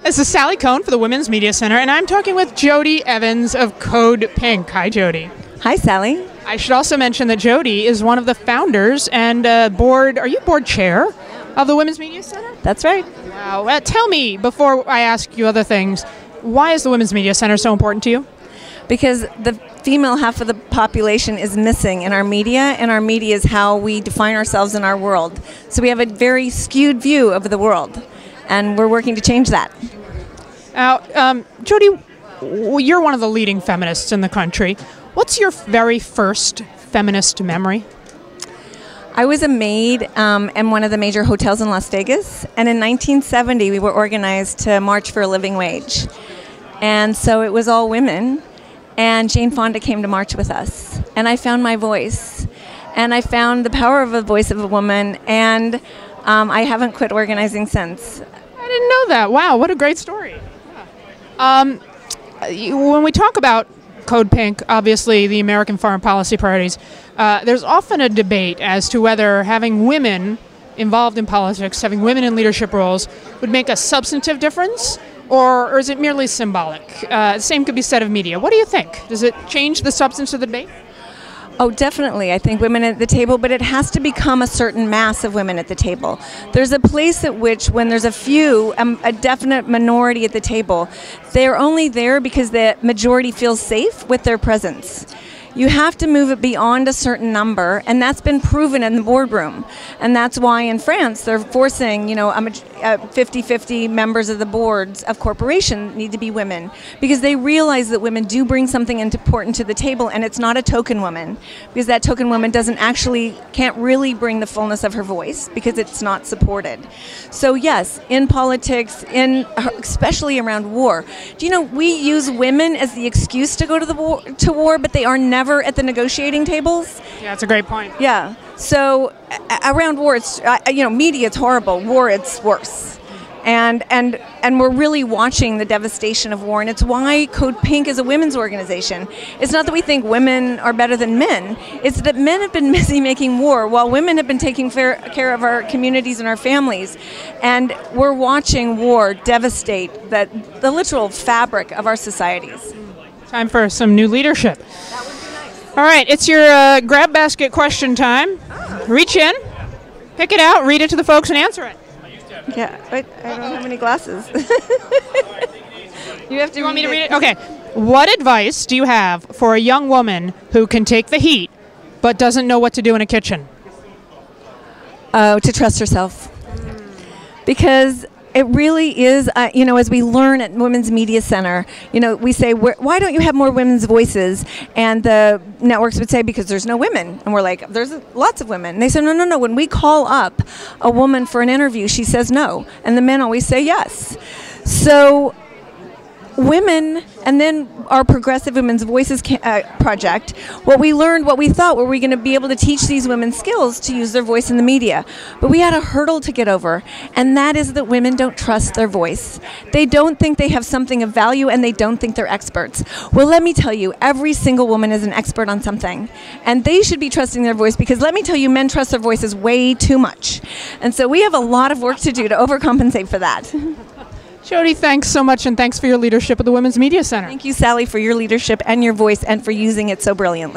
This is Sally Kohn for the Women's Media Center, and I'm talking with Jodie Evans of Code Pink. Hi, Jodie. Hi, Sally. I should also mention that Jodie is one of the founders and are you board chair of the Women's Media Center? That's right. Wow. Tell me, before I ask you other things, why is the Women's Media Center so important to you? Because the female half of the population is missing in our media, and our media is how we define ourselves in our world. So we have a very skewed view of the world, and we're working to change that. Now, Jodie, you're one of the leading feminists in the country. What's your very first feminist memory? I was a maid in one of the major hotels in Las Vegas, and in 1970 we were organized to march for a living wage. And so it was all women, and Jane Fonda came to march with us. And I found my voice, and I found the power of a voice of a woman, and I haven't quit organizing since. I didn't know that. Wow, what a great story. Yeah. When we talk about Code Pink, obviously the American foreign policy priorities, there's often a debate as to whether having women involved in politics, having women in leadership roles, would make a substantive difference, or is it merely symbolic? The same could be said of media. What do you think? Does it change the substance of the debate? Oh, definitely. I think women at the table, but it has to become a certain mass of women at the table. There's a place at which, when there's a few, a definite minority at the table, they're only there because the majority feels safe with their presence. You have to move it beyond a certain number, and that's been proven in the boardroom. And that's why in France they're forcing, 50-50 members of the boards of corporations need to be women, because they realize that women do bring something important to the table, and it's not a token woman, because that token woman can't really bring the fullness of her voice because it's not supported. So yes, in politics, especially around war, do you know we use women as the excuse to go to war, but they are never at the negotiating tables. Yeah, that's a great point. Yeah. So around war, it's media, it's horrible. War, it's worse. And we're really watching the devastation of war, and it's why Code Pink is a women's organization. It's not that we think women are better than men. It's that men have been busy making war while women have been taking care of our communities and our families. And we're watching war devastate the literal fabric of our societies. Time for some new leadership. All right, it's your grab basket question time. Reach in, pick it out, read it to the folks, and answer it. Yeah, but I don't have any glasses. You want me to read it? Okay. What advice do you have for a young woman who can take the heat but doesn't know what to do in a kitchen? To trust herself. Because it really is, as we learn at Women's Media Center, we say, why don't you have more women's voices? And the networks would say, because there's no women. And we're like, there's lots of women. And they say, no. When we call up a woman for an interview, she says no. And the men always say yes. So women, and then our Progressive Women's Voices project, what we thought were we going to be able to teach these women skills to use their voice in the media. But we had a hurdle to get over, and that is that women don't trust their voice. They don't think they have something of value, and they don't think they're experts. Well, let me tell you, every single woman is an expert on something, and they should be trusting their voice, because let me tell you, men trust their voices way too much. And so we have a lot of work to do to overcompensate for that. Jodie, thanks so much, and thanks for your leadership at the Women's Media Center. Thank you, Sally, for your leadership and your voice, and for using it so brilliantly.